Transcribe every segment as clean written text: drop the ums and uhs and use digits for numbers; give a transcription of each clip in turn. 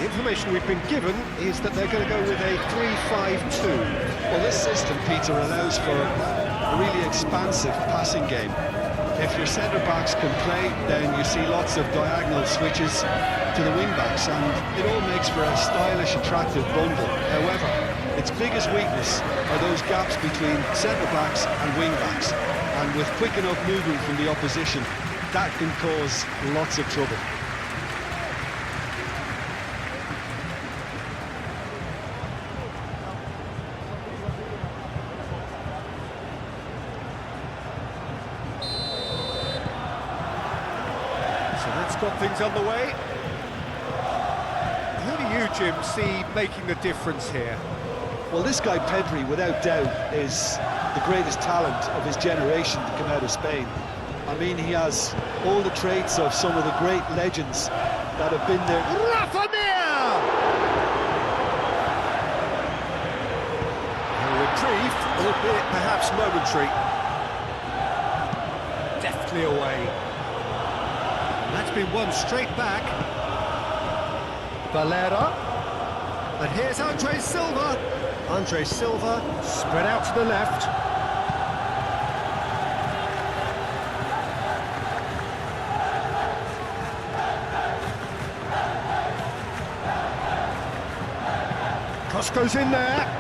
The information we've been given is that they're going to go with a 3-5-2. Well, this system, Peter, allows for a really expansive passing game. If your centre-backs can play, then you see lots of diagonal switches to the wing-backs, and it all makes for a stylish, attractive bundle. However, its biggest weakness are those gaps between centre-backs and wing-backs, and with quick enough movement from the opposition, that can cause lots of trouble. So that's got things underway. Who do you, Jim, see making the difference here? Well, this guy Pedri, without doubt, is the greatest talent of his generation to come out of Spain. I mean, he has all the traits of some of the great legends that have been there. Rafa Mir! A reprieve, albeit perhaps momentary. Deftly away. That's been won straight back. Valera. And here's Andre Silva. Andre Silva spread out to the left. Cross goes in there.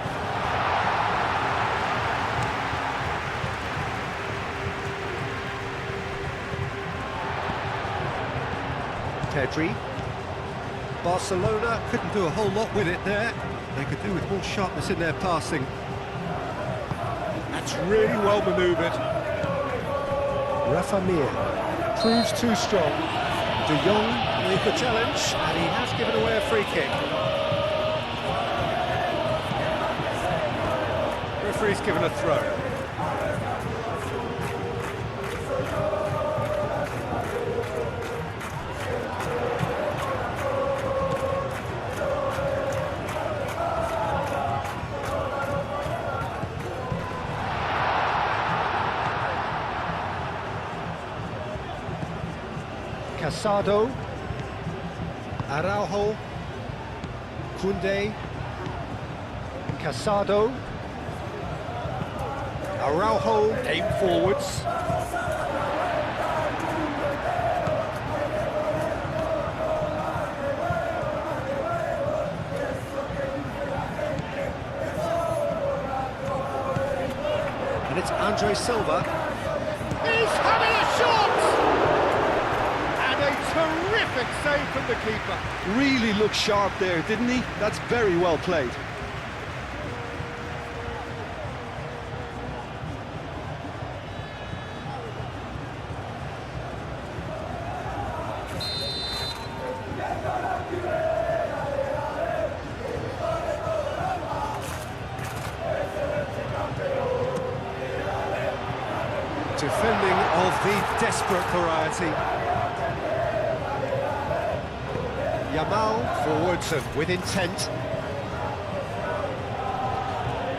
Pedri. Barcelona couldn't do a whole lot with it there. They could do with more sharpness in their passing. That's really well manoeuvred. Rafa Mir proves too strong. De Jong with the challenge, and he has given away a free kick. Referee's given a throw. Casado, Araujo, Koundé, Casado, Araujo, aim forwards. And it's Andre Silva. He's having a shot! Terrific save from the keeper. Really looked sharp there, didn't he? That's very well played. Defending of the desperate variety. Yamal forwards and with intent.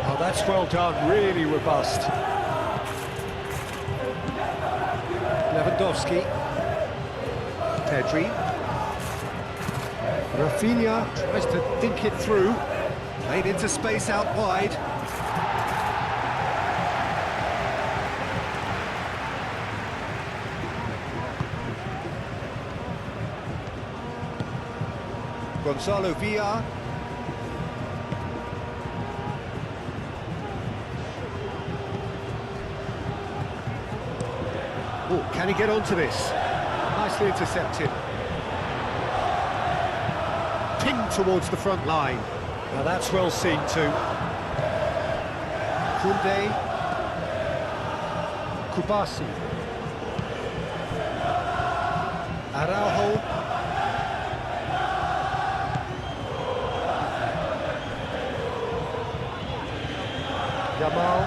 Oh, that's well done, really robust. Lewandowski. Pedri. Rafinha tries to think it through. Played into space out wide. Gonzalo Villar. Oh, can he get onto this? Nicely intercepted. Pinged towards the front line. Now that's well seen too. Koundé. Kubasi. Araujo. Yamal.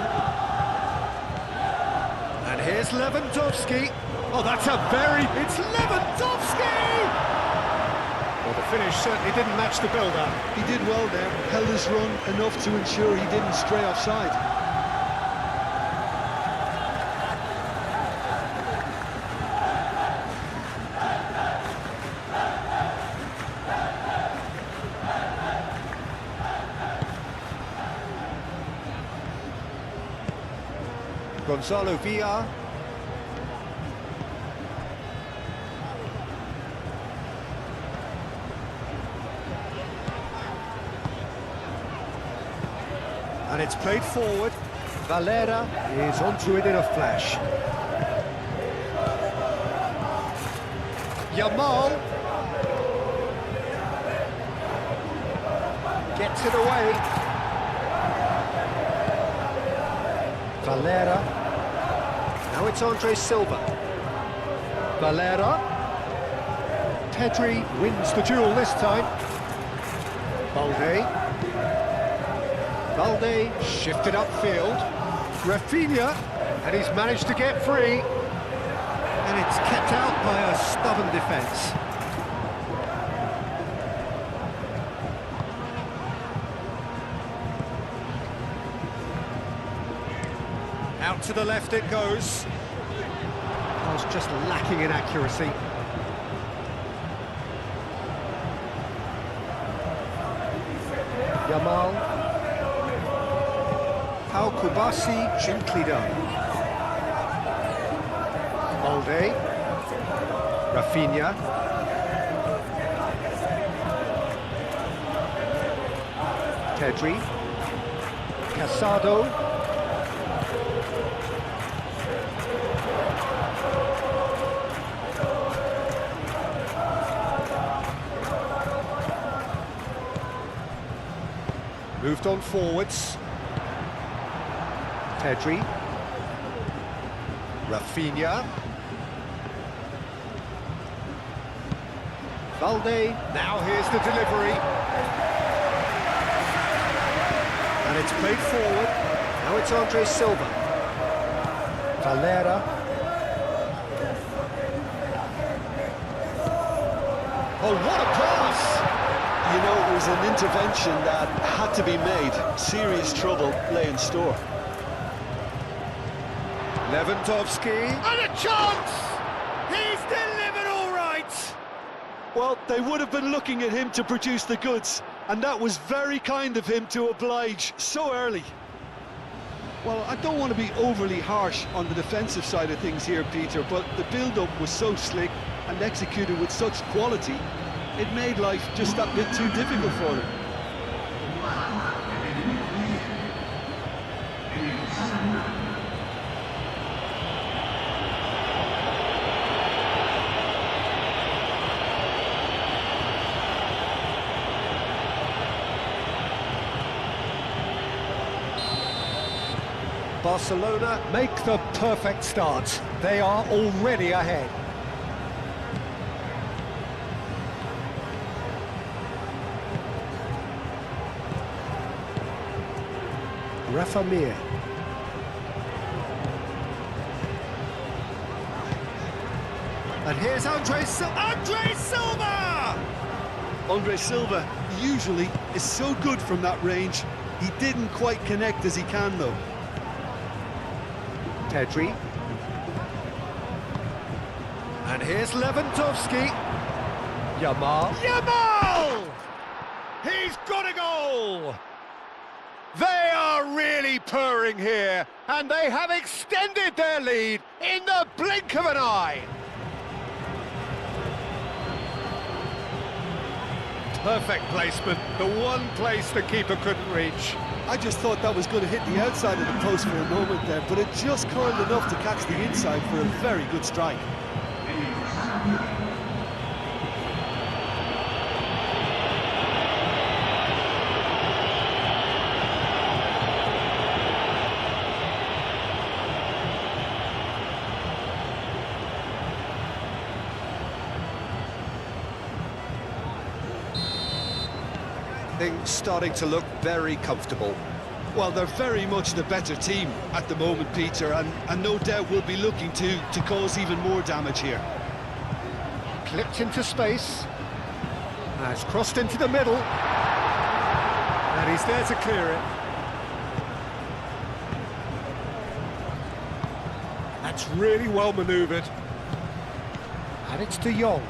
And here's Lewandowski. Oh, that's a very... It's Lewandowski! Well, the finish certainly didn't match the build-up. He did well there, held his run enough to ensure he didn't stray offside. Gonzalo Villar. And it's played forward. Valera is onto it in a flash. Yamal gets it away. Valera. Now it's Andre Silva. Valera. Pedri wins the duel this time. Balde. Balde shifted upfield. Rafinha, and he's managed to get free. And it's kept out by a stubborn defence. Out to the left it goes. I was just lacking in accuracy. Yamal. Pau Kubasi, gently done. Balde. Rafinha. Pedri. Casado. Moved on forwards. Pedri. Rafinha. Valde. Now here's the delivery. And it's played forward. Now it's Andre Silva. Valera. Oh, what a pass! You know, it was an intervention that had to be made. Serious trouble lay in store. Lewandowski. And a chance! He's delivered all right! Well, they would have been looking at him to produce the goods, and that was very kind of him to oblige so early. Well, I don't want to be overly harsh on the defensive side of things here, Peter, but the build-up was so slick and executed with such quality, it made life just that bit too difficult for them. Barcelona make the perfect start. They are already ahead. Rafa Mir. And here's Andre Silva. Andre Silva! Andre Silva usually is so good from that range. He didn't quite connect as he can, though. Pedri. And here's Lewandowski. Yamal. Yamal! He's got a goal! They are really purring here, and they have extended their lead in the blink of an eye. Perfect placement, the one place the keeper couldn't reach. I just thought that was going to hit the outside of the post for a moment there, but it just curled enough to catch the inside for a very good strike. Things starting to look very comfortable. Well, they're very much the better team at the moment, Peter, and no doubt will be looking to cause even more damage here. Clipped into space. Has crossed into the middle. And he's there to clear it. That's really well manoeuvred. And it's De Jong.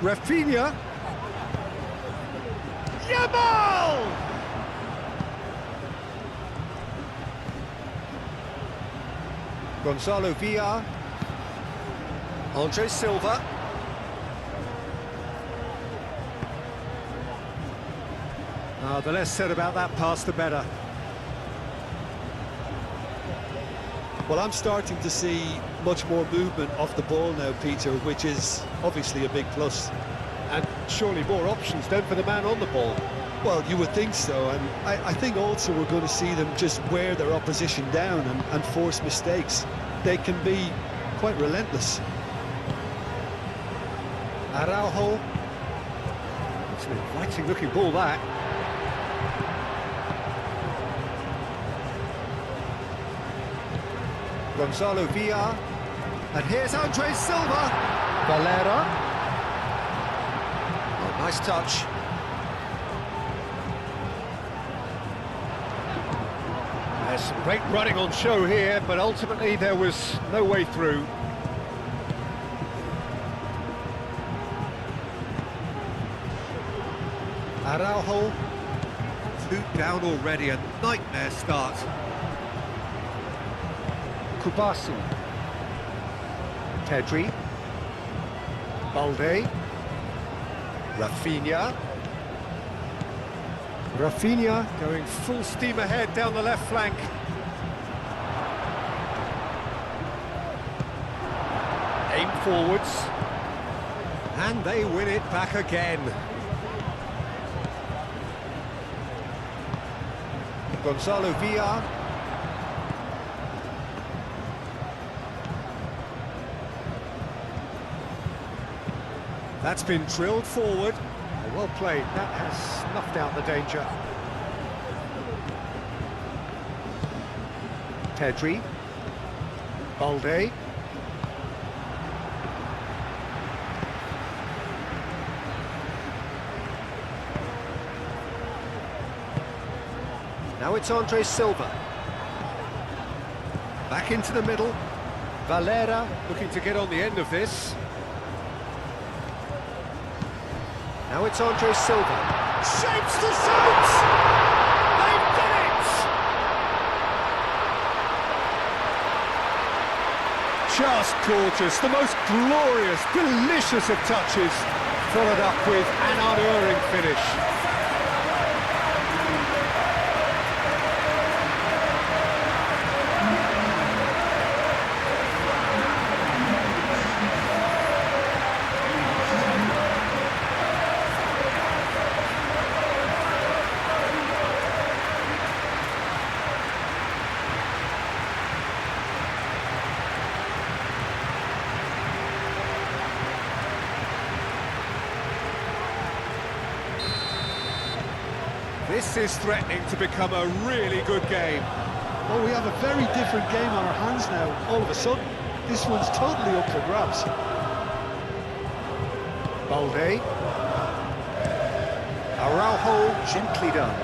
Rafinha. Yamal! Gonzalo Villar. Andre Silva. The less said about that pass, the better. Well, I'm starting to see much more movement off the ball now, Peter, which is obviously a big plus. And surely more options then for the man on the ball. Well, you would think so, and I think also we're going to see them just wear their opposition down and force mistakes. They can be quite relentless. Araujo. It's an inviting looking ball, that. Gonzalo Villar. And here's Andre Silva. Valera. Oh, nice touch. There's some great running on show here, but ultimately there was no way through. Araujo. 2 down already, a nightmare start. Kubasi. Pedri. Balde. Rafinha. Rafinha going full steam ahead down the left flank. Aim forwards. And they win it back again. Gonzalo Villar. That's been drilled forward. Well played, that has snuffed out the danger. Pedri. Balde. Now it's Andre Silva. Back into the middle. Valera looking to get on the end of this. Now it's Andre Silva. Shapes to shoot! They've done it! Just gorgeous, the most glorious, delicious of touches, followed up with an unerring finish. This is threatening to become a really good game. Well, we have a very different game on our hands now, all of a sudden. This one's totally up for grabs. Balde. Araujo, gently done.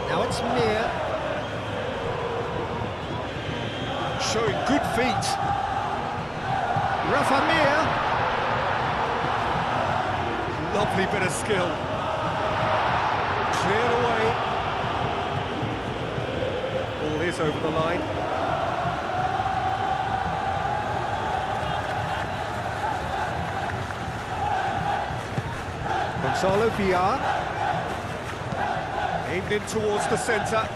Now it's Mir. Showing good feet. Rafa Mir. Lovely bit of skill. Cleared away. Ball is over the line. Gonzalo Villar. Aimed in towards the centre.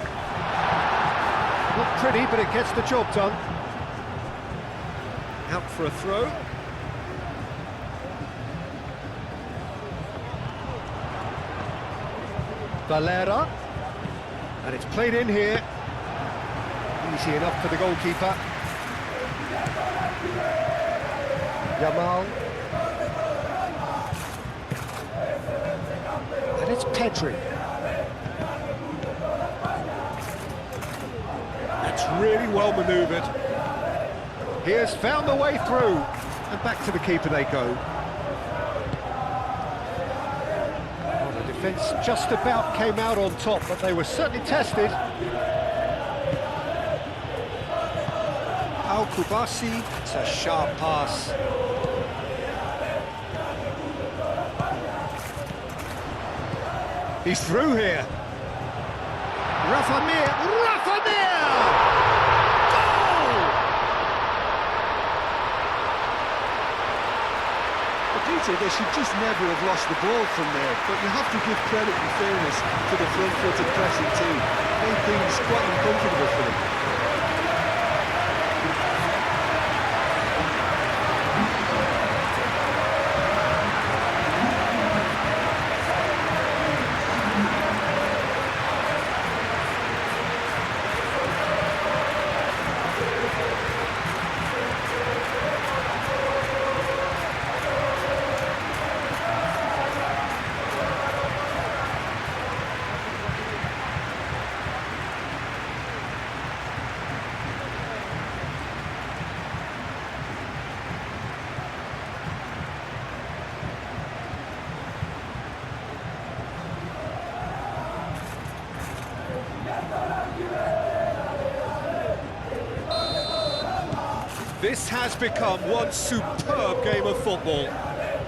Not pretty, but it gets the job done. Out for a throw. Valera. And it's played in here. Easy enough for the goalkeeper. Yamal. And it's Pedri. That's really well manoeuvred. He has found the way through, and back to the keeper they go. Well, the defence just about came out on top, but they were certainly tested. Kubasi, it's a sharp pass. He's through here. Rafa Mir! Rafa Mir! Goal! Peter, they should just never have lost the ball from there, but you have to give credit and fairness to the front-footed pressing team. Made things quite uncomfortable for them. This has become one superb game of football.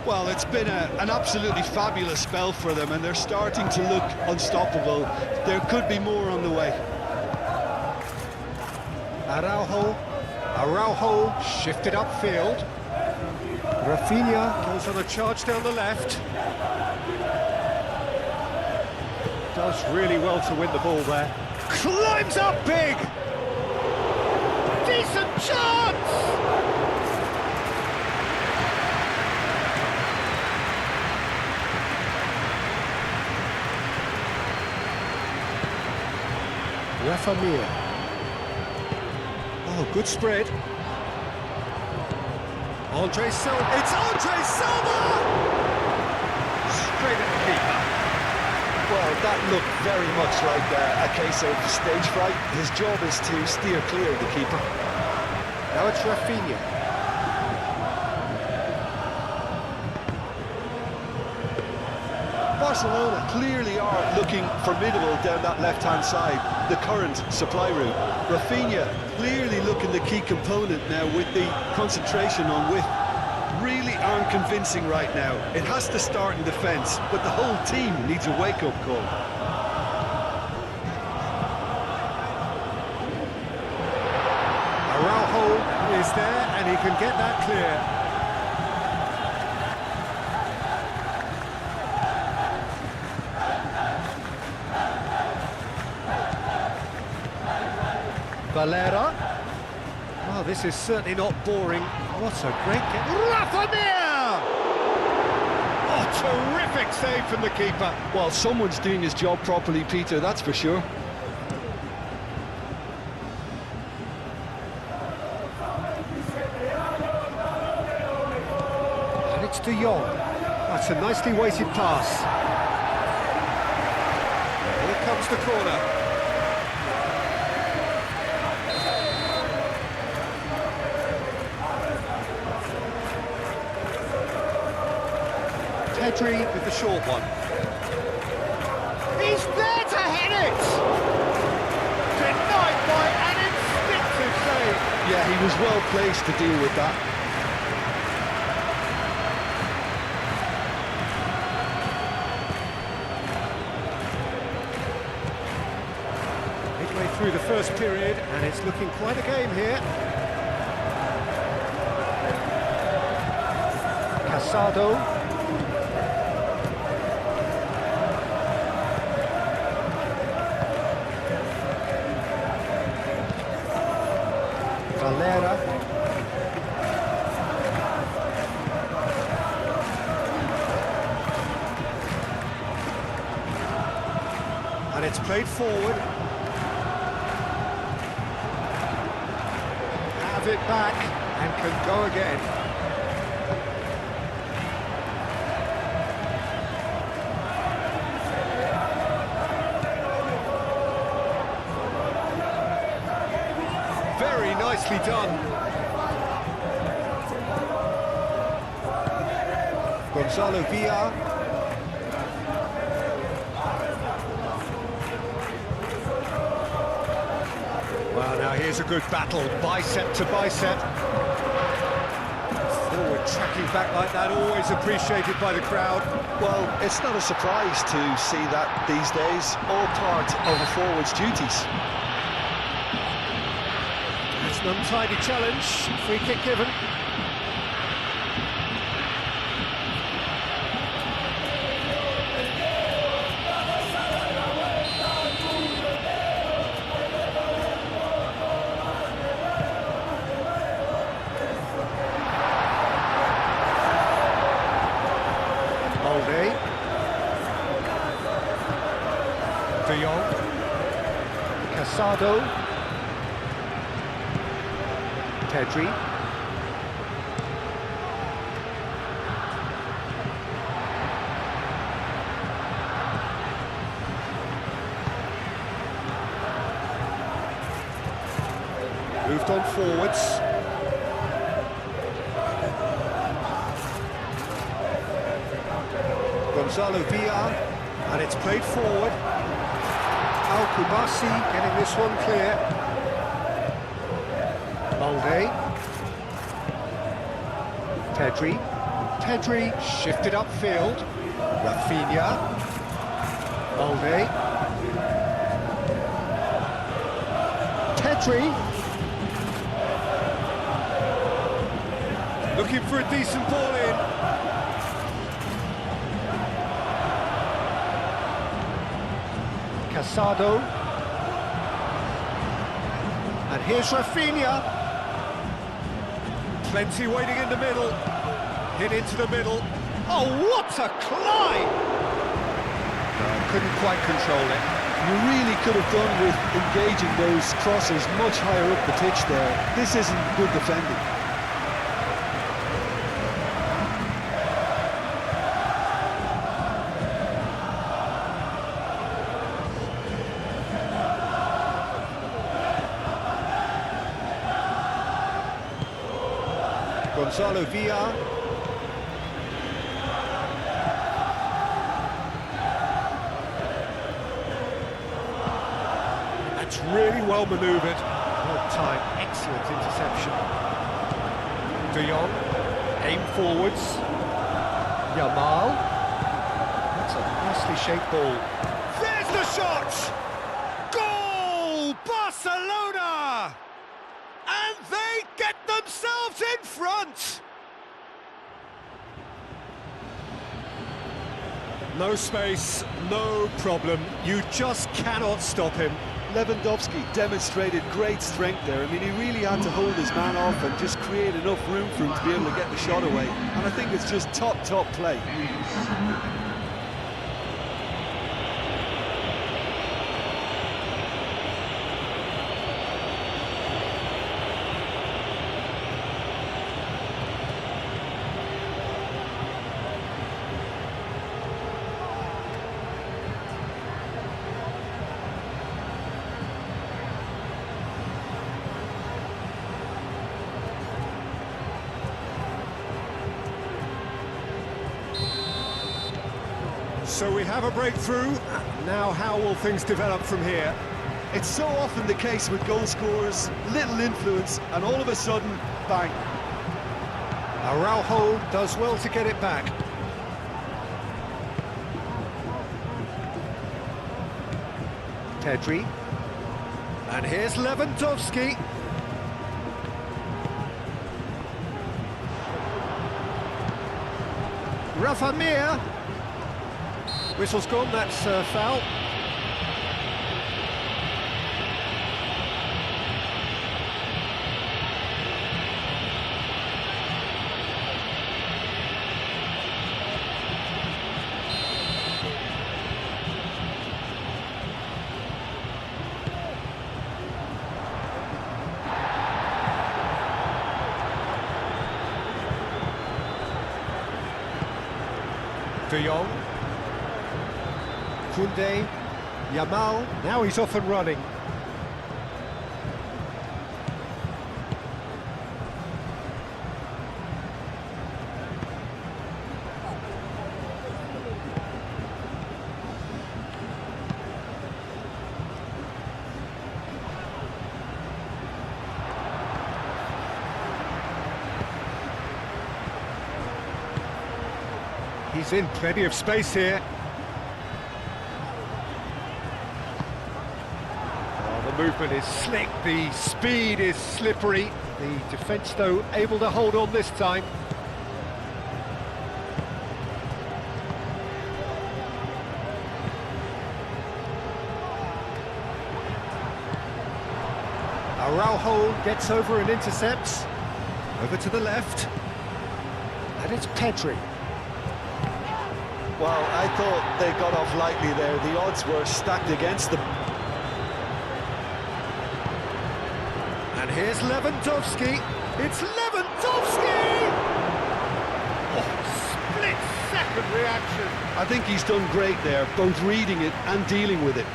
Well, it's been an absolutely fabulous spell for them, and they're starting to look unstoppable. There could be more on the way. Araujo shifted upfield. Rafinha goes on a charge down the left. Does really well to win the ball there. Climbs up big! Decent chance! Rafa Mir. Oh, good spread. Andre Silva. It's Andre Silva! Straight at the keeper. Well, that looked very much like a case of stage fright. His job is to steer clear of the keeper. Now it's Rafinha. Barcelona clearly are looking formidable down that left-hand side, the current supply route. Rafinha clearly looking the key component now with the concentration on width. Really aren't convincing right now. It has to start in defence, but the whole team needs a wake-up call. Araujo is there, and he can get that clear. Valera. Oh, this is certainly not boring. What a great game. Rafa Mir! Oh, terrific save from the keeper. Well, someone's doing his job properly, Peter, that's for sure. And it's De Jong. That's a nicely weighted pass. Here comes the corner. Pedri with the short one. He's there to hit it! Denied by an instinctive save. Yeah, he was well placed to deal with that. Midway through the first period, and it's looking quite a game here. Casado. Valera. And it's played forward. Have it back and can go again. Very nicely done. Gonzalo Villar. Well, now here's a good battle, bicep to bicep. Forward tracking back like that, always appreciated by the crowd. Well, it's not a surprise to see that these days, all part of a forward's duties. That's an untidy challenge, free kick given. De Jong, Casado, Pedri, moved on forwards. Gonzalo Villar, and it's played forward. Al-Kubasi getting this one clear. Balde. Pedri shifted upfield. Rafinha. Balde. Pedri. Looking for a decent ball in. Casado, and here's Rafinha. Plenty waiting in the middle. Hit into the middle. Oh, what a climb! Couldn't quite control it. You really could have done with engaging those crosses much higher up the pitch there. This isn't good defending. Gonzalo Villar. That's really well manoeuvred. Well timed, excellent interception. De Jong, aim forwards. Yamal. That's a nicely shaped ball. There's the shot! Goal! Barcelona! And they get themselves in front! No space, no problem. You just cannot stop him. Lewandowski demonstrated great strength there. I mean, he really had to hold his man off and just create enough room for him to be able to get the shot away. And I think it's just top play. So we have a breakthrough. Now how will things develop from here? It's so often the case with goal scorers, little influence, and all of a sudden, bang. Araujo does well to get it back. Pedri. And here's Lewandowski. Rafa Mir. Whistle's gone, that's foul. De Jong. Koundé, Yamal, now he's off and running. He's in plenty of space here. Oh, the movement is slick, the speed is slippery. The defence, though, able to hold on this time. Araujo gets over and intercepts. Over to the left. And it's Pedri. Well, I thought they got off lightly there. The odds were stacked against them. And here's Lewandowski. It's Lewandowski! Oh, split-second reaction. I think he's done great there, both reading it and dealing with it.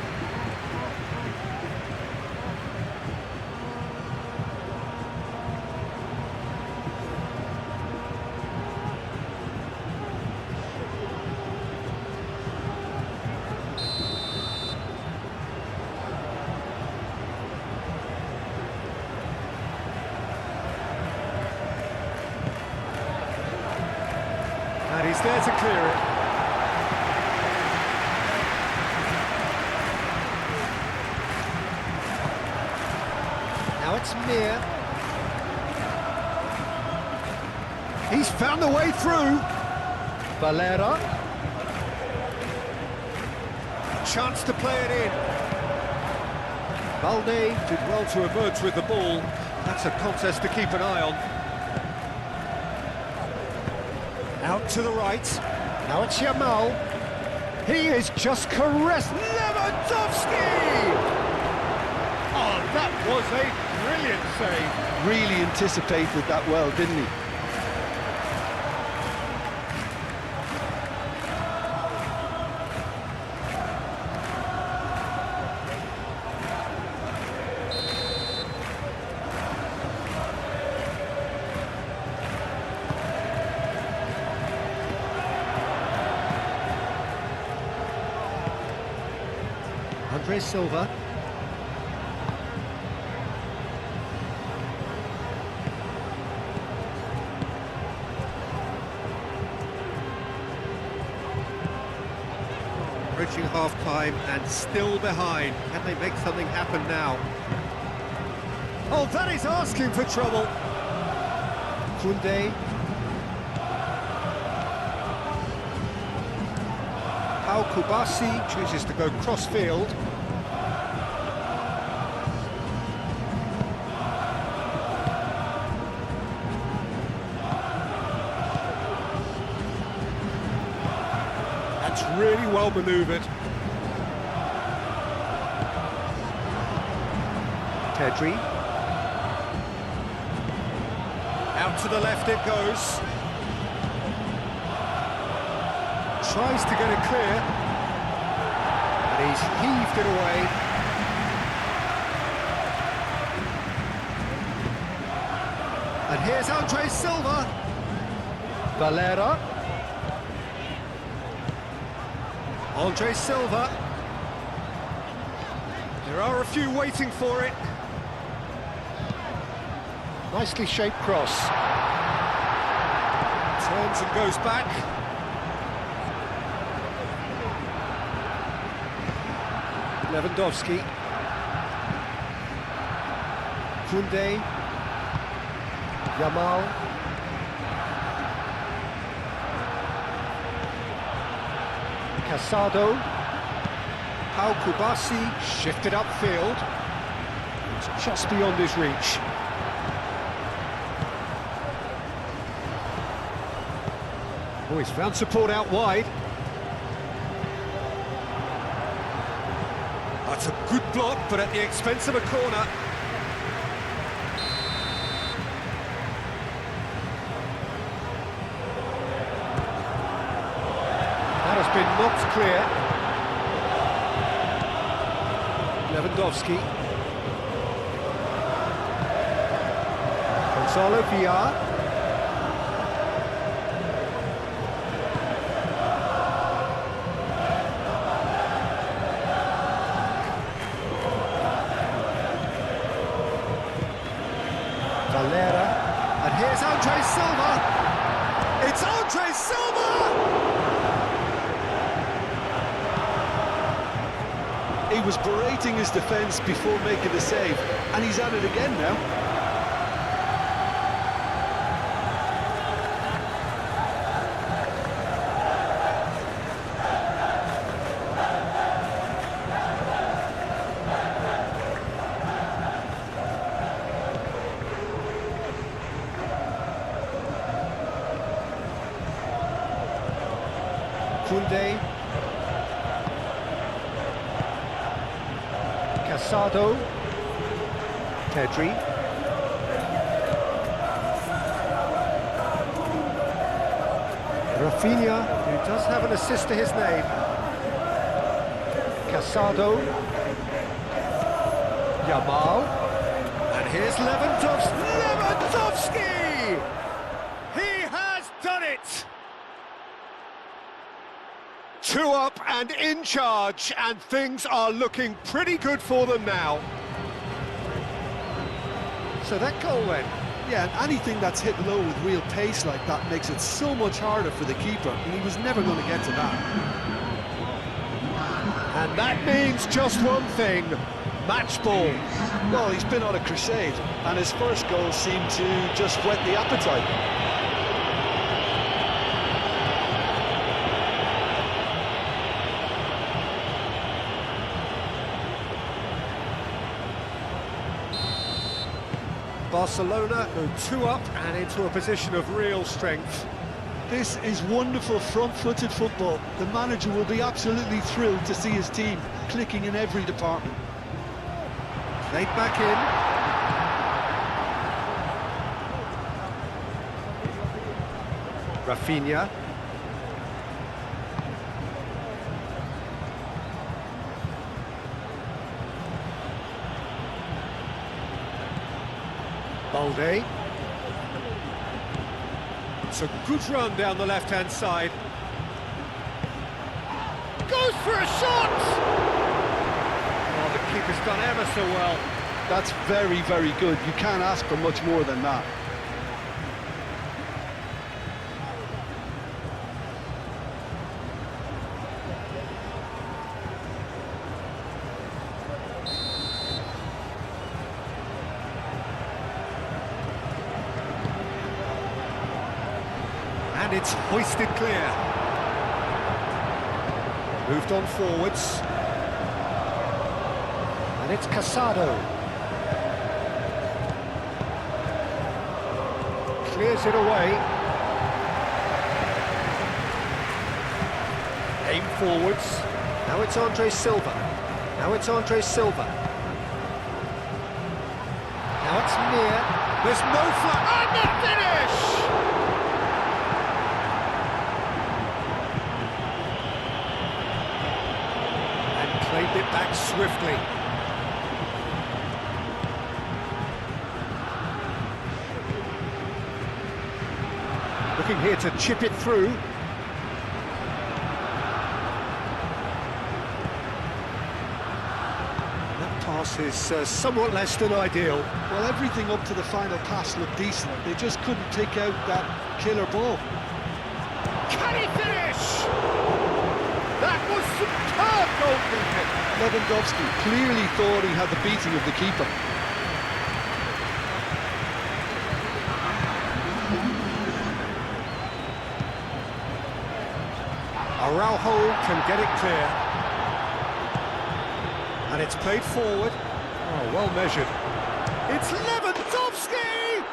And he's there to clear it. Now it's Mir. He's found the way through. Valera. Chance to play it in. Balde did well to emerge with the ball. That's a contest to keep an eye on. Out to the right. Now it's Yamal. He is just caressed. Lewandowski! Oh, that was a brilliant save. Really anticipated that well, didn't he? Andre Silva. Approaching half-time and still behind. Can they make something happen now? Oh, that is asking for trouble. Koundé. Kubasi chooses to go cross-field. That's really well manoeuvred. Pedri. Out to the left it goes. Tries to get it clear. And he's heaved it away. And here's Andre Silva. Valera. Andre Silva. There are a few waiting for it. Nicely shaped cross. Turns and goes back. Lewandowski. Koundé. Yamal. Casado. Kubasi shifted upfield. It's just beyond his reach. Oh, he's found support out wide. That's a good block, but at the expense of a corner. That has been knocked clear. Lewandowski. Gonzalo Villar. Valera, and here's Andre Silva. It's Andre Silva! He was berating his defence before making the save, and he's at it again now. Koundé. Casado. Pedri. Rafinha, who does have an assist to his name. Casado. Yamal. And here's Lewandowski! He has done it! 2 up and in charge, and things are looking pretty good for them now. So that goal then. Yeah, and anything that's hit low with real pace like that makes it so much harder for the keeper, and he was never going to get to that. And that means just one thing, match ball. Well, he's been on a crusade, and his first goal seemed to just whet the appetite. Barcelona go 2 up and into a position of real strength. This is wonderful front-footed football. The manager will be absolutely thrilled to see his team clicking in every department. Played back in. Rafinha. Balde. It's a good run down the left-hand side. Goes for a shot! Oh, the keeper's done ever so well. That's very, very good. You can't ask for much more than that. And it's hoisted clear. Moved on forwards. And it's Casado. Clears it away. Aim forwards. Now it's Andre Silva. Now it's Andre Silva. Now it's near. There's no flat. And the finish! Played it back swiftly. Looking here to chip it through. That pass is somewhat less than ideal. Well, everything up to the final pass looked decent. They just couldn't pick out that killer ball. Can he finish? That was superb goalkeeping. Lewandowski clearly thought he had the beating of the keeper. Araujo can get it clear. And it's played forward. Oh, well measured. It's Lewandowski!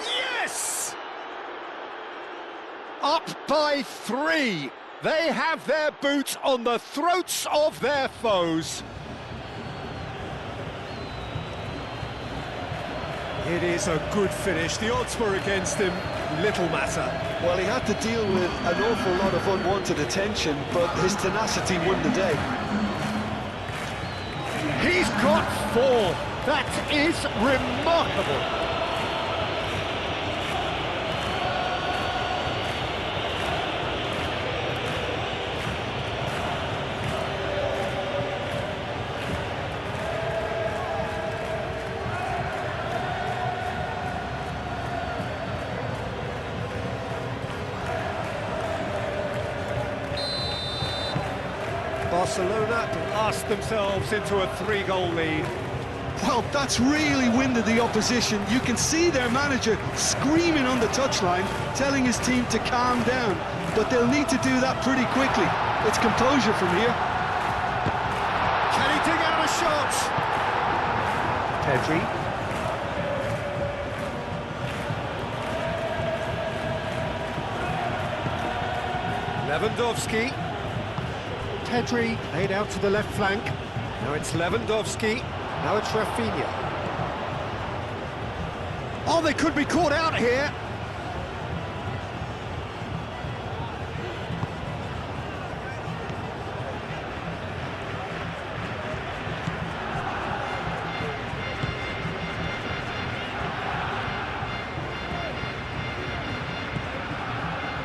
Yes! Up by 3. They have their boot on the throats of their foes. It is a good finish. The odds were against him. Little matter. Well, he had to deal with an awful lot of unwanted attention, but his tenacity won the day. He's got 4. That is remarkable. Barcelona blast themselves into a 3-goal lead. Well, that's really winded the opposition. You can see their manager screaming on the touchline, telling his team to calm down. But they'll need to do that pretty quickly. It's composure from here. Can he dig out a shot? Pedri. Lewandowski. Pedri laid out to the left flank. Now it's Lewandowski. Now it's Rafinha. Oh, they could be caught out here.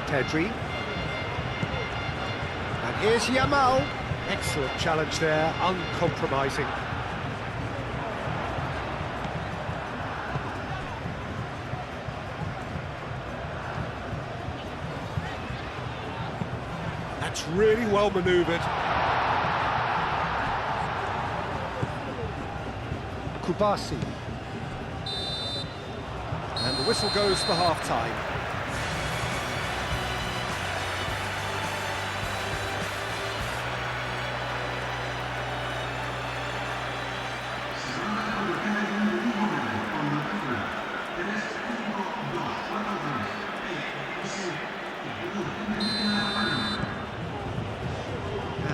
Pedri. And here's Yamal. Excellent challenge there, uncompromising. That's really well manoeuvred. Kubasi. And the whistle goes for half-time.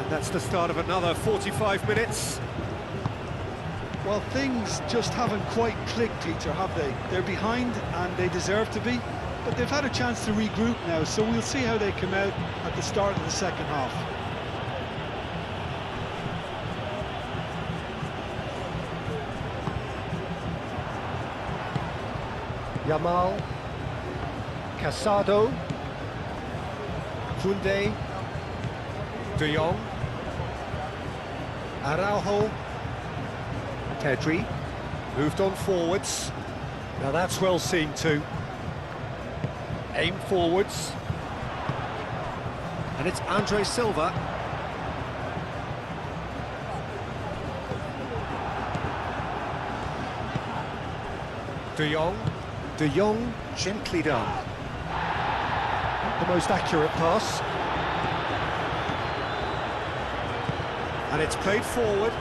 That's the start of another 45 minutes. Well, things just haven't quite clicked, Peter, have they? They're behind, and they deserve to be, but they've had a chance to regroup now, so we'll see how they come out at the start of the second half. Yamal, Casado, Koundé, De Jong, Araujo, Pedri, moved on forwards. Now that's well seen too. Aim forwards. And it's Andre Silva. De Jong. De Jong, gently done. The most accurate pass. And it's played forward.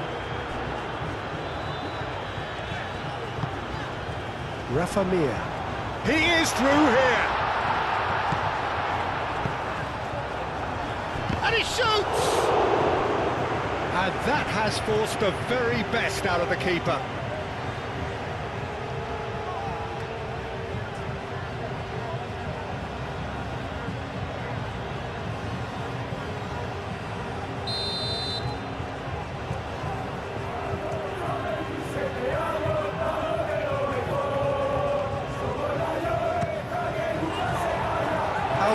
Rafa Mir. He is through here. And he shoots! And that has forced the very best out of the keeper.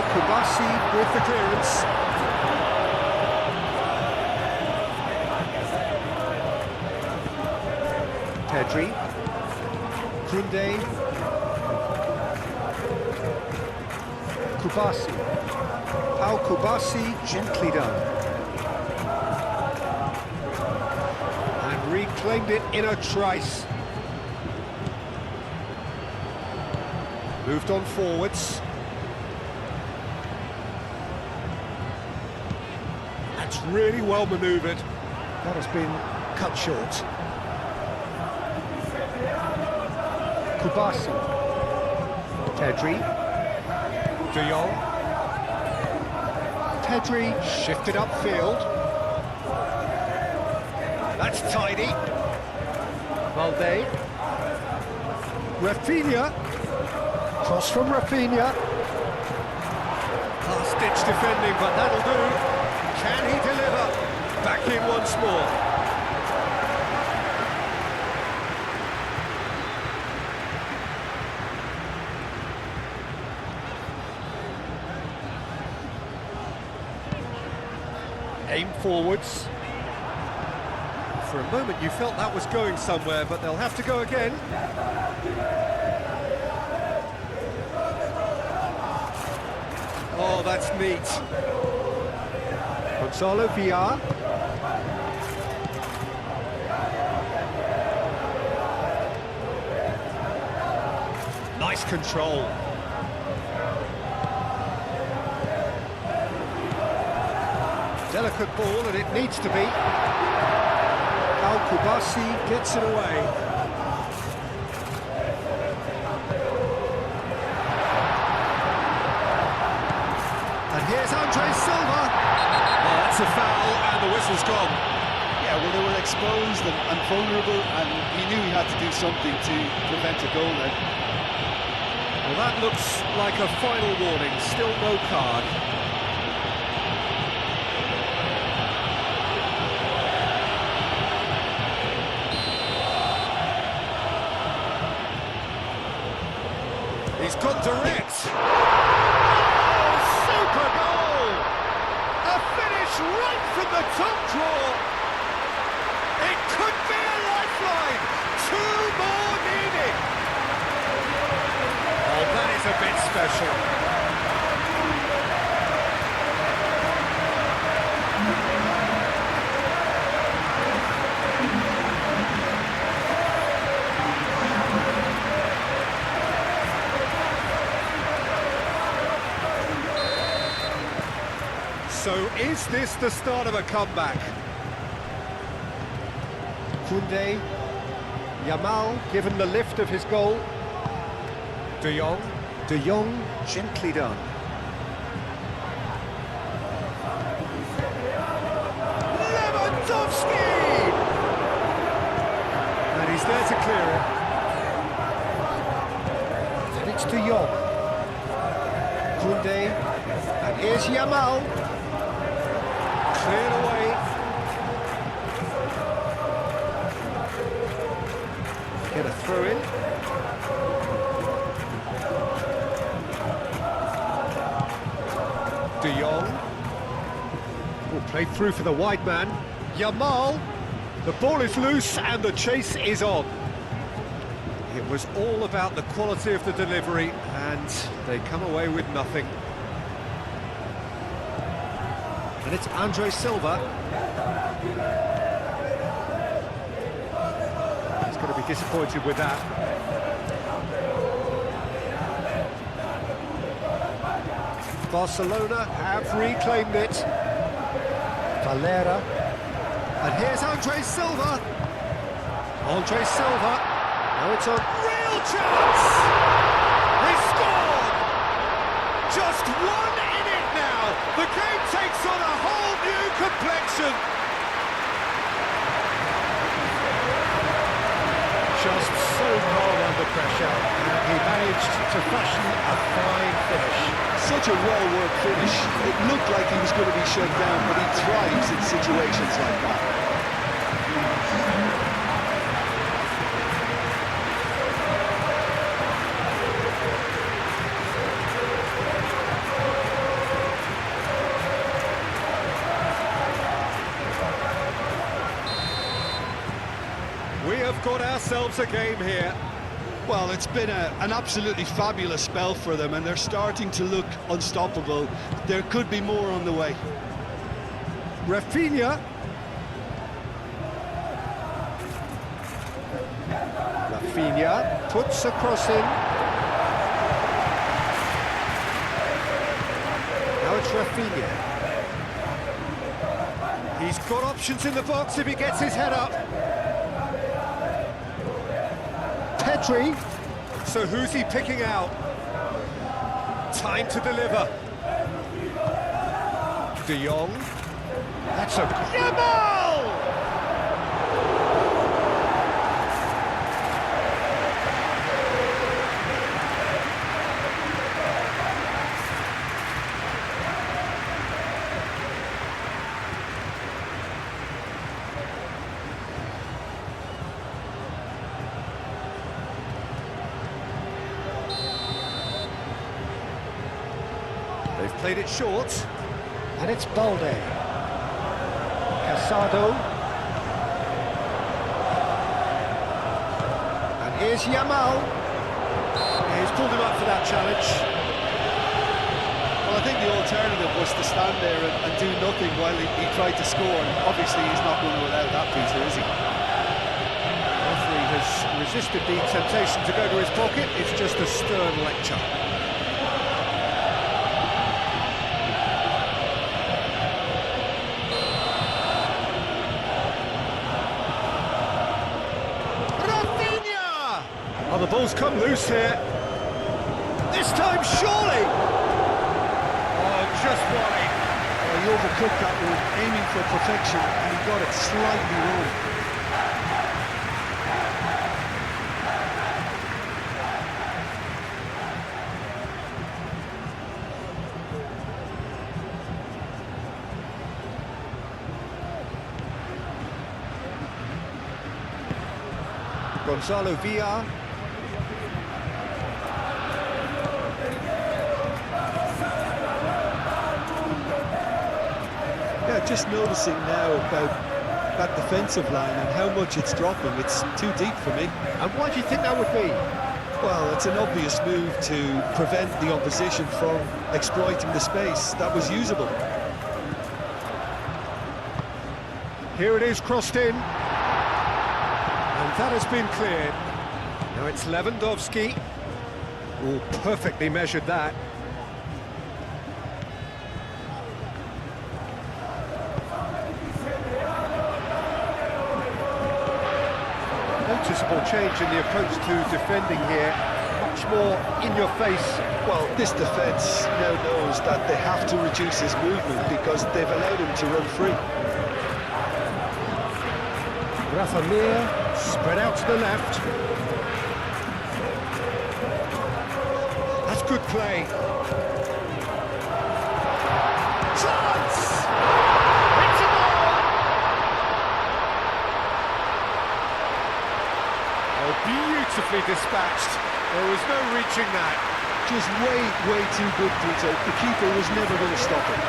Kubasi with the clearance. Pedri. Koundé. Kubasi. How Kubasi, gently done. And reclaimed it in a trice. Moved on forwards. That's really well manoeuvred. That has been cut short. Kubasi. Pedri. De Jong. Pedri shifted upfield. That's tidy. Valde. Rafinha. Cross from Rafinha. Last-ditch defending, but that'll do. Can he deliver? Back in once more. Aim forwards. For a moment you felt that was going somewhere, but they'll have to go again. Oh, that's neat. Gonzalo Villar. Nice control. Delicate ball, and it needs to be. Al-Kubasi gets it away. And here's Andre Silva. Oh, that's a foul, and the whistle's gone. Yeah, well, they were exposed and vulnerable, and he knew he had to do something to prevent a goal then. Well, that looks like a final warning. Still no card. He's gone direct. Oh, super goal! A finish right from the top draw. It could be a lifeline. Two more needed. Oh, that is a bit special. So is this the start of a comeback? Koundé, Yamal given the lift of his goal. De Jong gently done. Lewandowski! And he's there to clear it. And it's De Jong. Koundé, and here's Yamal. Cleared away. Get a throw in. De Jong. Oh, played through for the wide man. Yamal. The ball is loose and the chase is on. It was all about the quality of the delivery, and they come away with nothing. And it's Andre Silva. He's going to be disappointed with that. Barcelona have reclaimed it. Valera. And here's Andre Silva. Andre Silva. Now it's a real chance! He scored! Just one in it now. The game takes on a whole new complexion. Just so calm under pressure, and he managed to fashion a fine finish. Such a well-worked finish. It looked like he was going to be shut down, but he thrives in situations like that. We have got ourselves a game here. Well, it's been an absolutely fabulous spell for them, and they're starting to look unstoppable. There could be more on the way. Rafinha. Rafinha puts a cross in. Now it's Rafinha. He's got options in the box if he gets his head up. Pedri. So who's he picking out? Time to deliver. De Jong. That's a... Yamal! They've played it short, and it's Balde. Casado. And here's Yamal. He's pulled him up for that challenge. Well, I think the alternative was to stand there and do nothing while he tried to score, and obviously he's not going to allow that, Peter, is he? The referee has resisted the temptation to go to his pocket. It's just a stern lecture. Rafinha! Oh, the ball's come loose here. This time, surely! Oh, just wide. He overcooked that one, aiming for perfection, and he got it slightly wrong. Gonzalo Villar. Yeah, just noticing now about that defensive line and how much it's dropping. It's too deep for me. And why do you think that would be? Well, it's an obvious move to prevent the opposition from exploiting the space that was usable. Here it is, crossed in. And that has been cleared. Now it's Lewandowski. Oh, perfectly measured that. Noticeable change in the approach to defending here. Much more in your face. Well, this defence now knows that they have to reduce his movement because they've allowed him to run free. Rafa Mir, spread out to the left. That's good play. Chance! It's a goal! Oh, beautifully dispatched. There was no reaching that. Just way too good, Peter. The keeper was never going to stop it.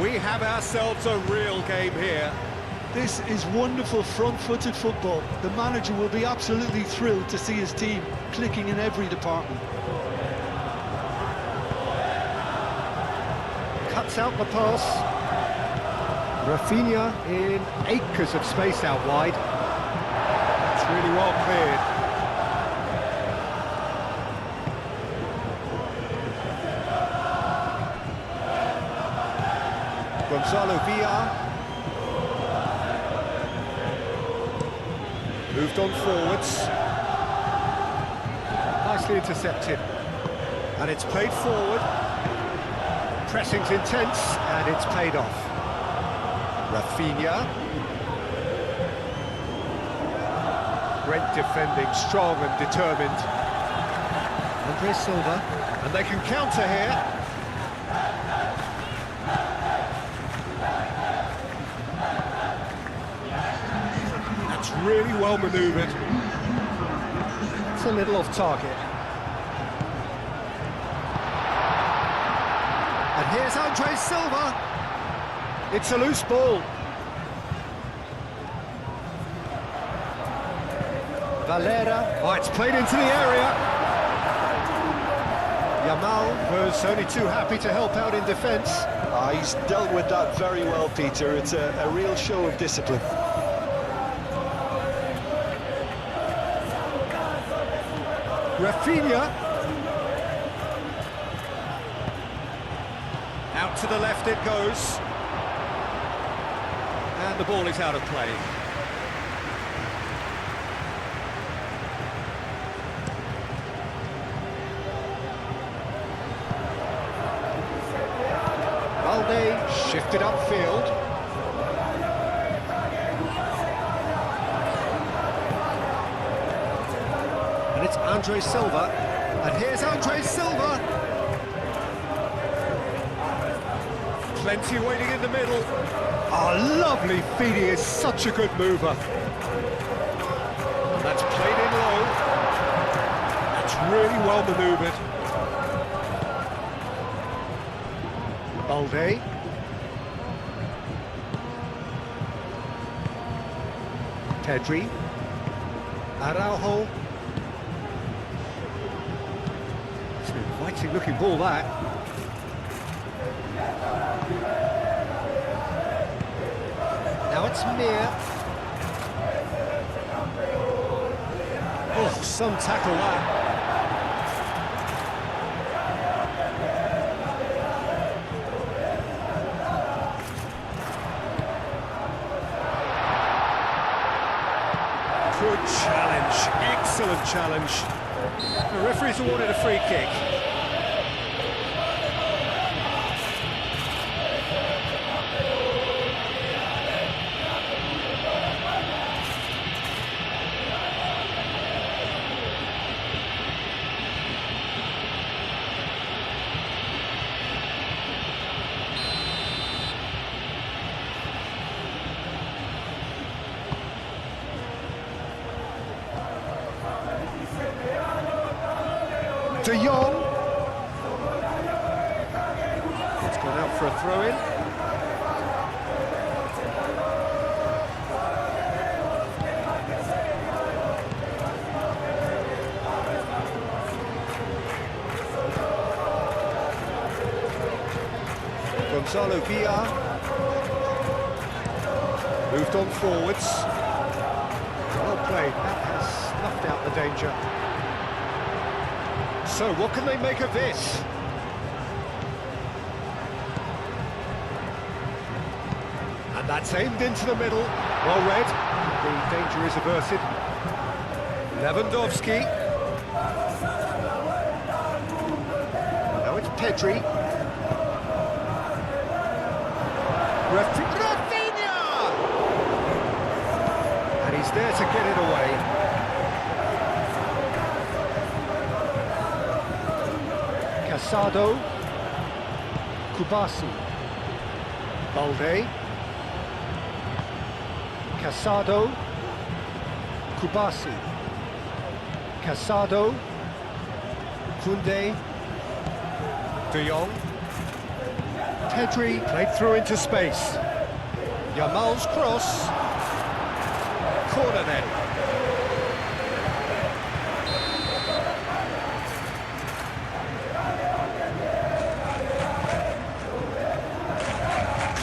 We have ourselves a real game here. This is wonderful front-footed football. The manager will be absolutely thrilled to see his team clicking in every department. Cuts out the pass. Rafinha in acres of space out wide. It's really well cleared. Gonzalo Villar. Moved on forwards. Nicely intercepted. And it's played forward. Pressing's intense, and it's paid off. Rafinha. Great defending, strong and determined. Andre Silva. And they can counter here. Really well manoeuvred. It's a little off target. And here's Andre Silva. It's a loose ball. Valera. Oh, it's played into the area. Yamal was only too happy to help out in defence. He's dealt with that very well, Peter. It's a real show of discipline. Rafinha. Out to the left it goes. And the ball is out of play. Valde shifted upfield. It's Andre Silva, and here's Andre Silva. Plenty waiting in the middle. Oh, lovely feed, he is such a good mover. And that's played in low. That's really well manoeuvred. Balde. Pedri. Araujo. It's an inviting looking ball, that. Now it's Mir. Oh, some tackle that. Good challenge, excellent challenge. The referee's awarded a free kick. De Jong. It's gone out for a throw-in. Gonzalo Villar. Moved on forwards. Well played, that has snuffed out the danger. So, what can they make of this? And that's aimed into the middle. Well read. The danger is averted. Lewandowski. Now it's Pedri. Rafinha! And he's there to get it away. Casado, Kubasi, Balde, Casado, Kubasi, Casado, Koundé, De Jong, Pedri played through into space. Yamal's cross, corner then.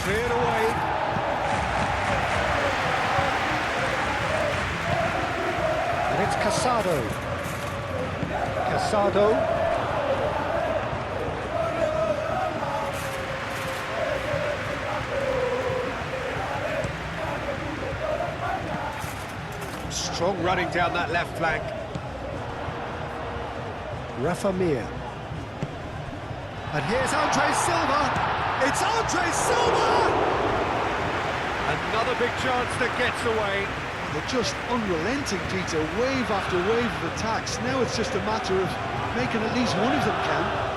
Cleared away. And it's Casado. Casado. Strong running down that left flank. Rafa Mir. And here's Andre Silva. It's Andre Silva! Another big chance that gets away. They're just unrelenting, Peter. Wave after wave of attacks. Now it's just a matter of making at least one of them count.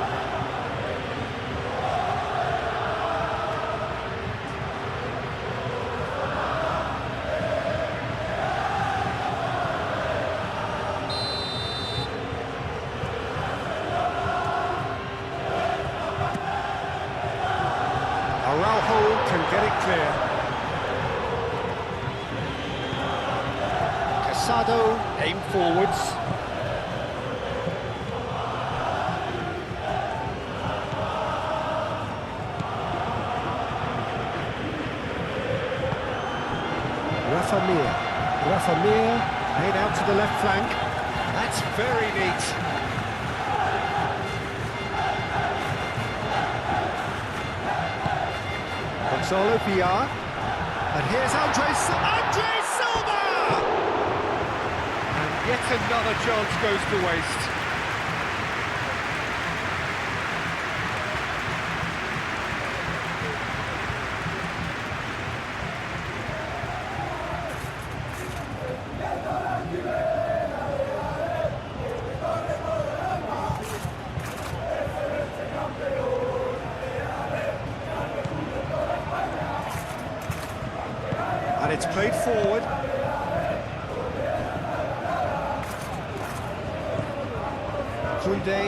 Araujo can get it clear. Casado aim forwards. Rafa Mir made out to the left flank. That's very neat. Gonzalo Villar, and here's Andre Silva! And yet another chance goes to waste. played forward. Kunde.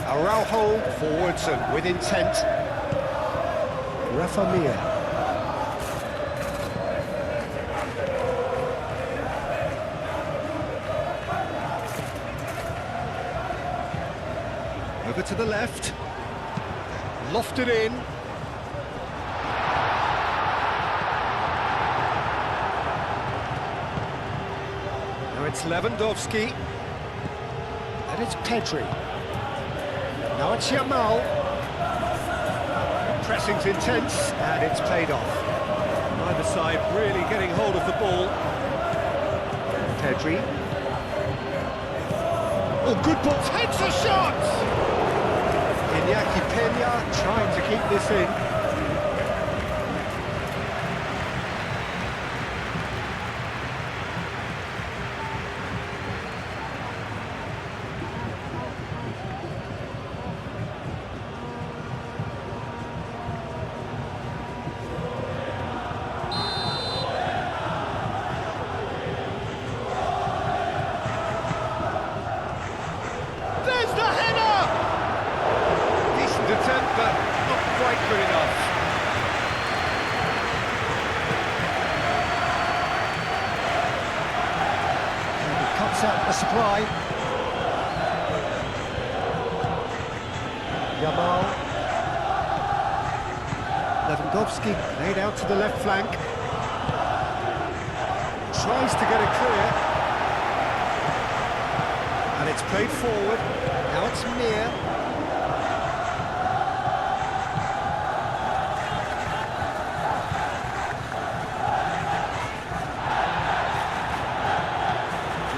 Araujo forwards and with intent. Rafa Mir. Over to the left. Lofted in. Now it's Lewandowski. And it's Pedri. Now it's Yamal. Pressing's intense, and it's paid off. Either side really getting hold of the ball. Pedri. Oh, good ball. Takes a shot! Iñaki Peña trying to keep this in. There's the header! Decent attempt, but not quite good enough. And he cuts out the supply. Yamal. Lewandowski laid out to the left flank. Tries to get it clear. And it's played forward. Now it's Mir.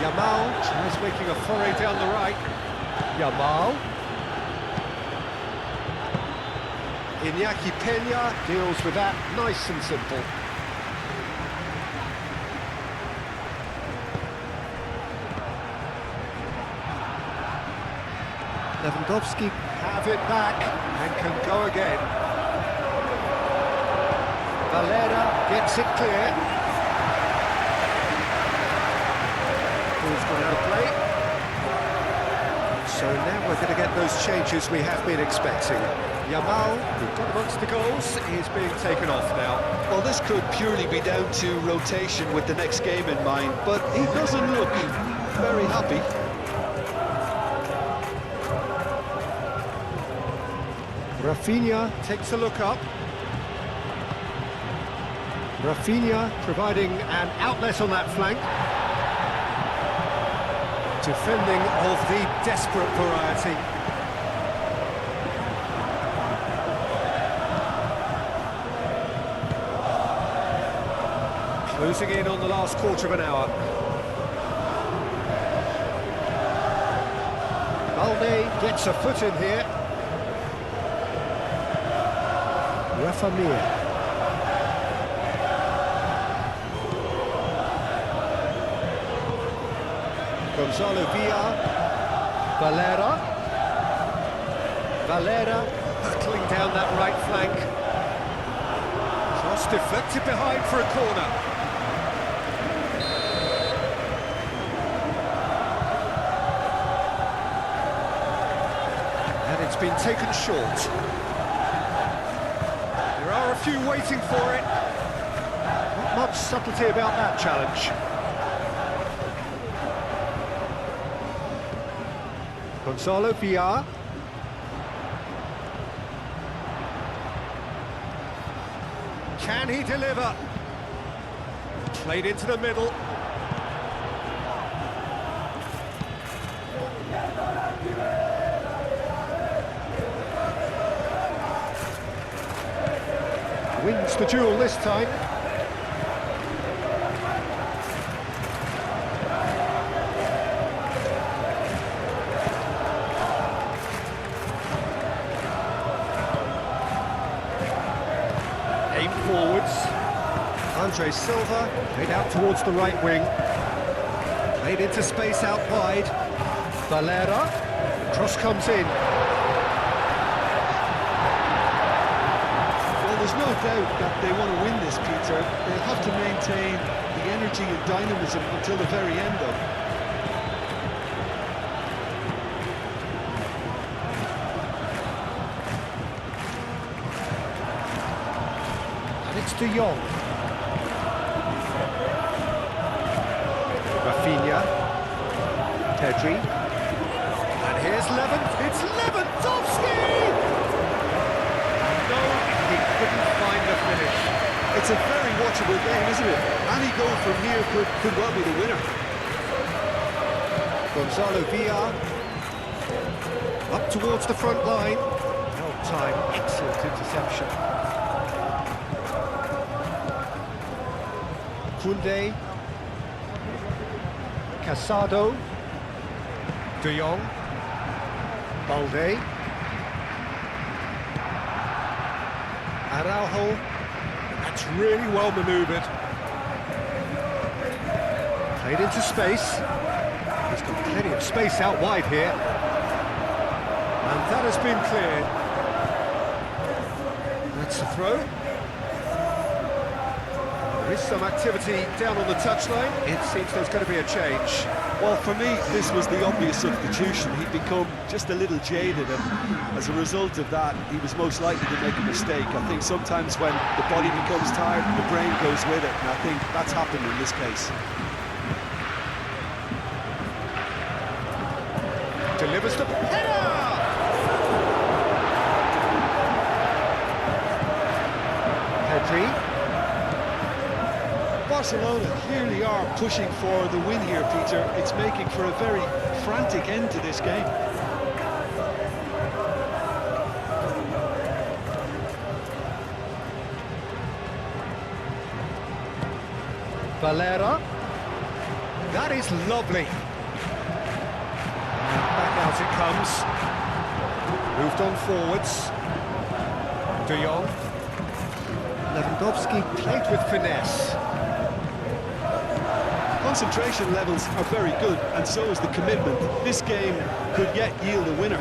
Yamal tries making a foray down the right. Yamal. Iñaki Peña deals with that nice and simple. Lewandowski have it back and can go again. Valera gets it clear. Ball's gone out of play. So now we're going to get those changes we have been expecting. Yamal, who got amongst the goals, is being taken off now. Well, this could purely be down to rotation with the next game in mind, but he doesn't look very happy. Rafinha takes a look up. Rafinha providing an outlet on that flank. Defending of the desperate variety. Closing in on the last quarter of an hour. Balde gets a foot in here. Rafa Mir. Gonzalo Villar. Valera. Valera hurtling down that right flank. Cross deflected behind for a corner. And it's been taken short. There are a few waiting for it. Not much subtlety about that challenge. Gonzalo Villar. Can he deliver? Played into the middle. Wins the duel this time. Aim forwards. Andre Silva played out towards the right wing. Played into space out wide. Valera. Cross comes in. There's no doubt that they want to win this, Peter. They'll have to maintain the energy and dynamism until the very end, though. And it's De Jong. Rafinha. Pedri. And here's It's Lewandowski! No, he couldn't find the finish. It's a very watchable game, isn't it? Any goal from here could well be the winner. Gonzalo Villar. Up towards the front line. Held time, excellent interception. Koundé. Casado. De Jong. Balde. Araujo. That's really well manoeuvred. Played into space. He's got plenty of space out wide here. And that has been cleared. That's the throw. There is some activity down on the touchline. It seems there's going to be a change. Well, for me, this was the obvious substitution. He'd become just a little jaded, and as a result of that, he was most likely to make a mistake. I think sometimes when the body becomes tired, the brain goes with it, and I think that's happened in this case. Delivers the header! Pedri. Barcelona clearly are pushing for the win here, Peter. It's making for a very frantic end to this game. Valera. That is lovely. Back out it comes. Moved on forwards. De Jong. Lewandowski played with finesse. Concentration levels are very good, and so is the commitment. This game could yet yield a winner.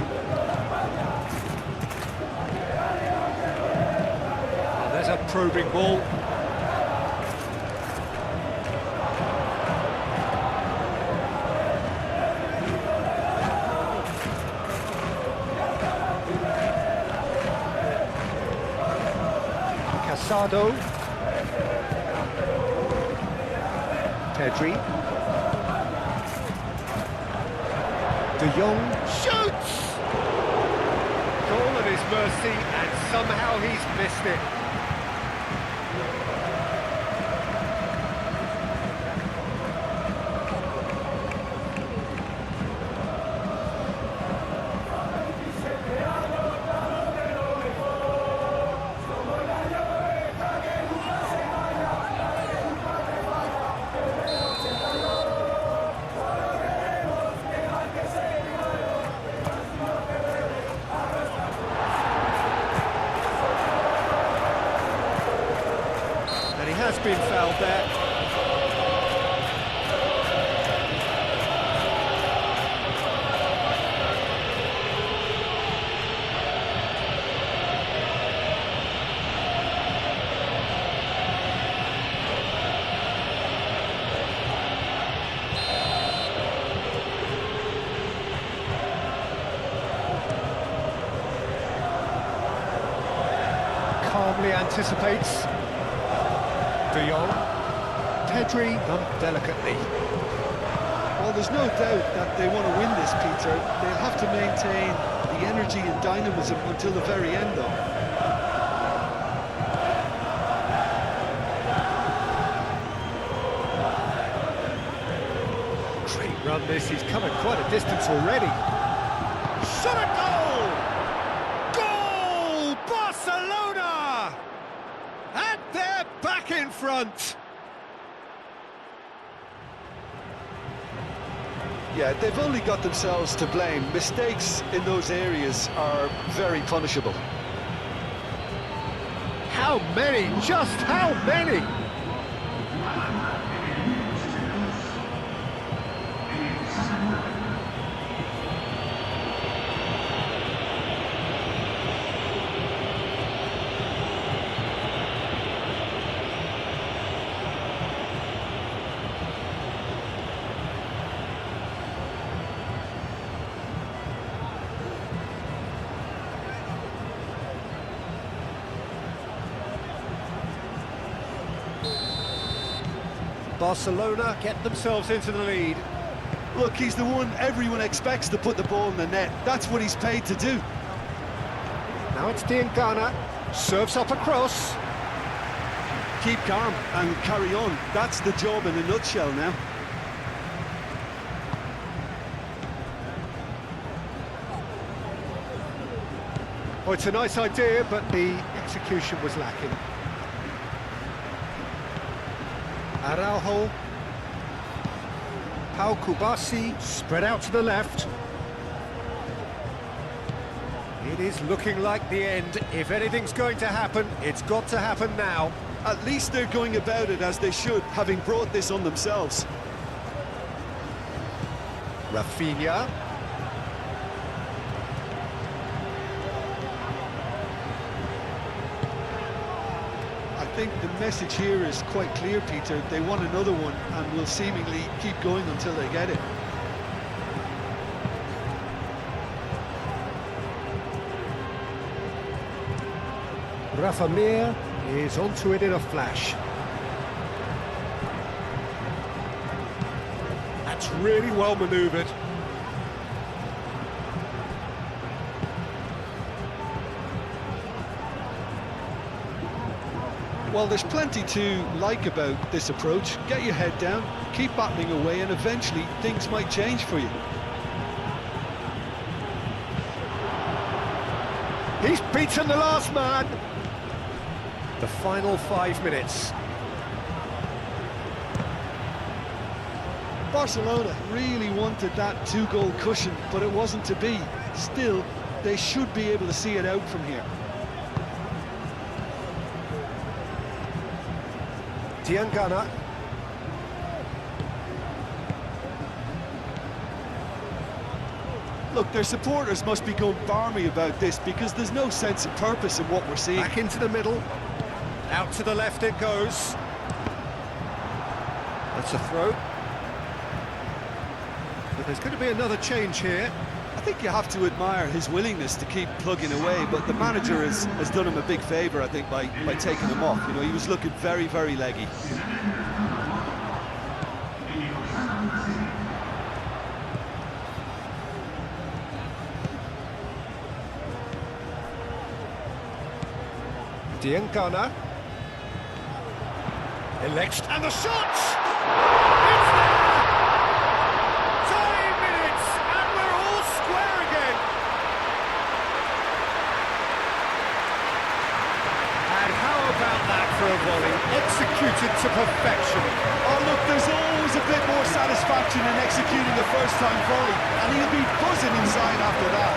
Oh, there's a probing ball. Casado. Pedri. De Jong shoots! Goal at his mercy, and somehow he's missed it. Has been fouled there. Calmly anticipates. De Jong. Pedri done delicately. Well, there's no doubt that they want to win this, Peter. They'll have to maintain the energy and dynamism until the very end, though. Great run this, he's come at quite a distance already. Shot a goal! Goal! Barcelona! And they're back in front! Yeah, they've only got themselves to blame. Mistakes in those areas are very punishable. How many? Just how many? Barcelona get themselves into the lead. Look, he's the one everyone expects to put the ball in the net. That's what he's paid to do. Now it's Diangana, serves up across. Keep calm and carry on. That's the job in a nutshell now. Oh, it's a nice idea, but the execution was lacking. Araujo. Pau Kubasi, spread out to the left. It is looking like the end. If anything's going to happen, it's got to happen now. At least they're going about it as they should, having brought this on themselves. Rafinha. I think the message here is quite clear, Peter. They want another one and will seemingly keep going until they get it. Rafa Mir is onto it in a flash. That's really well manoeuvred. Well, there's plenty to like about this approach. Get your head down, keep battling away, and eventually things might change for you. He's beaten the last man. The final 5 minutes. Barcelona really wanted that two-goal cushion, but it wasn't to be. Still, they should be able to see it out from here. Diangana. Look, their supporters must be going barmy about this because there's no sense of purpose in what we're seeing. Back into the middle. Out to the left it goes. That's a throw. But there's going to be another change here. I think you have to admire his willingness to keep plugging away, but the manager has done him a big favour, I think, by taking him off. You know, he was looking very, very leggy. Diangana. Elects, and the shot! It's there! Time minutes, and we're all square again. And how about that for a volley? Executed to perfection. Oh, look, there's always a bit more satisfaction in executing a first-time volley, and he'll be buzzing inside after that.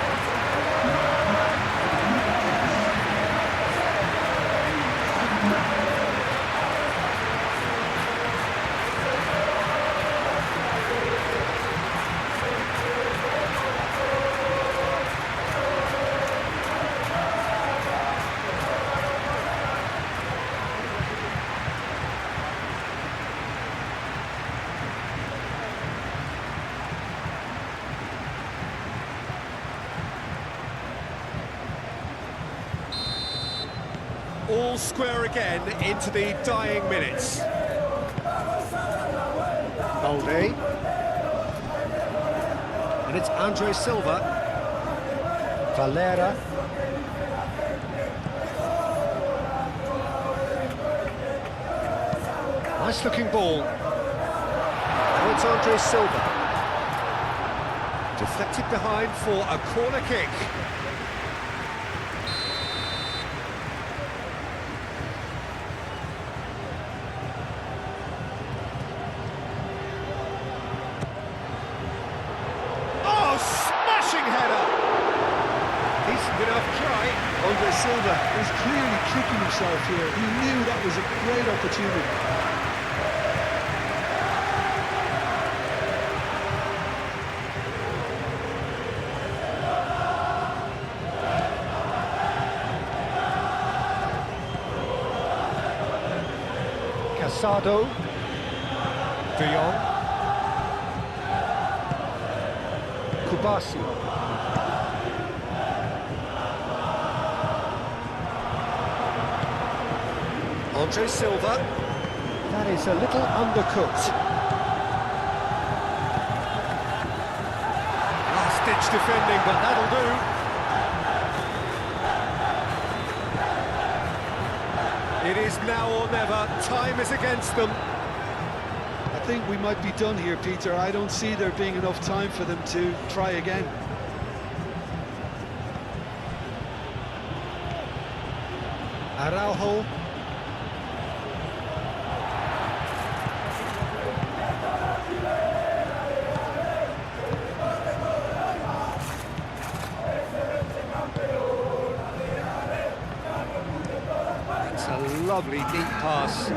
All square again into the dying minutes. Balde. And it's Andre Silva. Valera. Nice looking ball. Now it's Andre Silva. Deflected behind for a corner kick. Andre Silva is clearly kicking himself here. He knew that was a great opportunity. Casado. De Jong. Kubasi. Andre Silva. That is a little undercooked. Last-ditch defending, but that'll do. It is now or never. Time is against them. I think we might be done here, Peter. I don't see there being enough time for them to try again. Araujo. It's a lovely deep pass.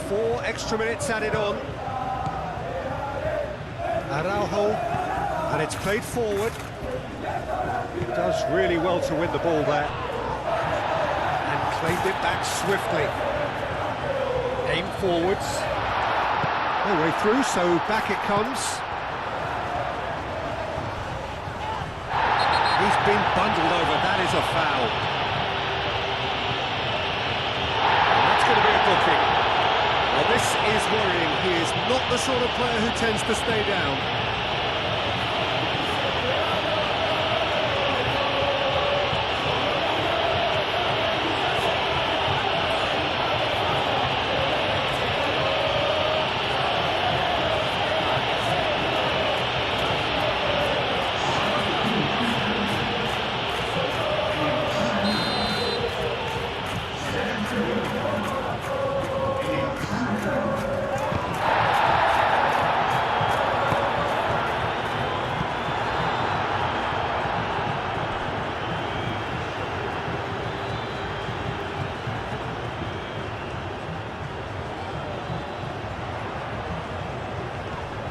4 extra minutes added on. Araujo, and it's played forward. Does really well to win the ball there. And claimed it back swiftly. Aim forwards. No way through, so back it comes. He's been bundled over, that is a foul. And that's going to be a booking. Well, this is worrying. He is not the sort of player who tends to stay down.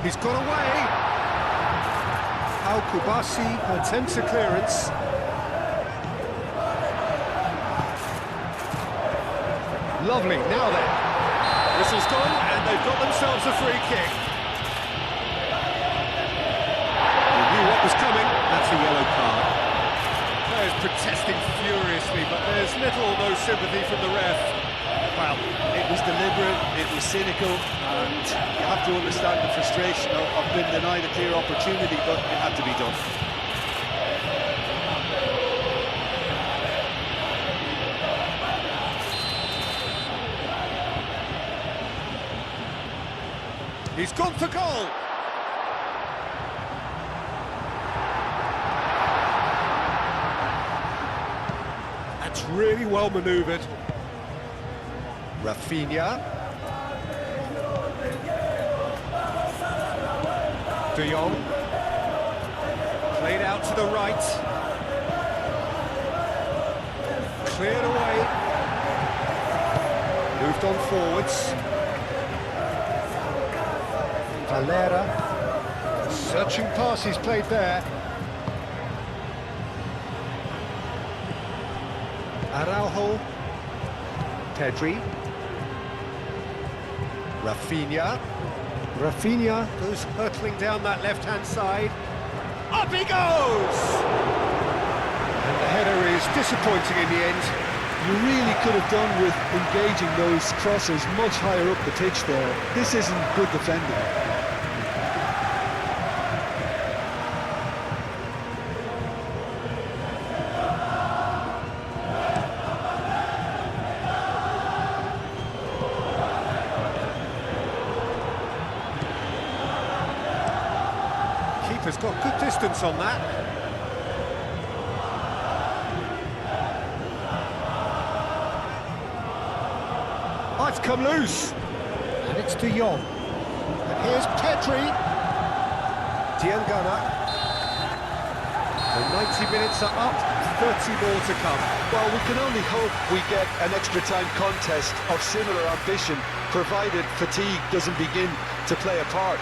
He's got away. Al-Kubasi attempts a clearance. Lovely, now then. Whistle's gone, and they've got themselves a free kick. He knew what was coming. That's a yellow card. Players protesting furiously, but there's little or no sympathy from the ref. Well, it was deliberate, it was cynical, and you have to understand the frustration of being denied a clear opportunity, but it had to be done. He's gone for goal! That's really well manoeuvred. Rafinha. De Jong. Played out to the right. Cleared away. Moved on forwards. Valera. Searching pass he's played there. Araujo. Pedri. Rafinha. Rafinha goes hurtling down that left-hand side. Up he goes! And the header is disappointing in the end. You really could have done with engaging those crossers much higher up the pitch there. This isn't good defending. Keeper's got good distance on that. Oh, it's come loose. And it's De Jong. And here's Pedri. Diangana. The 90 minutes are up, 30 more to come. Well, we can only hope we get an extra time contest of similar ambition, provided fatigue doesn't begin to play a part.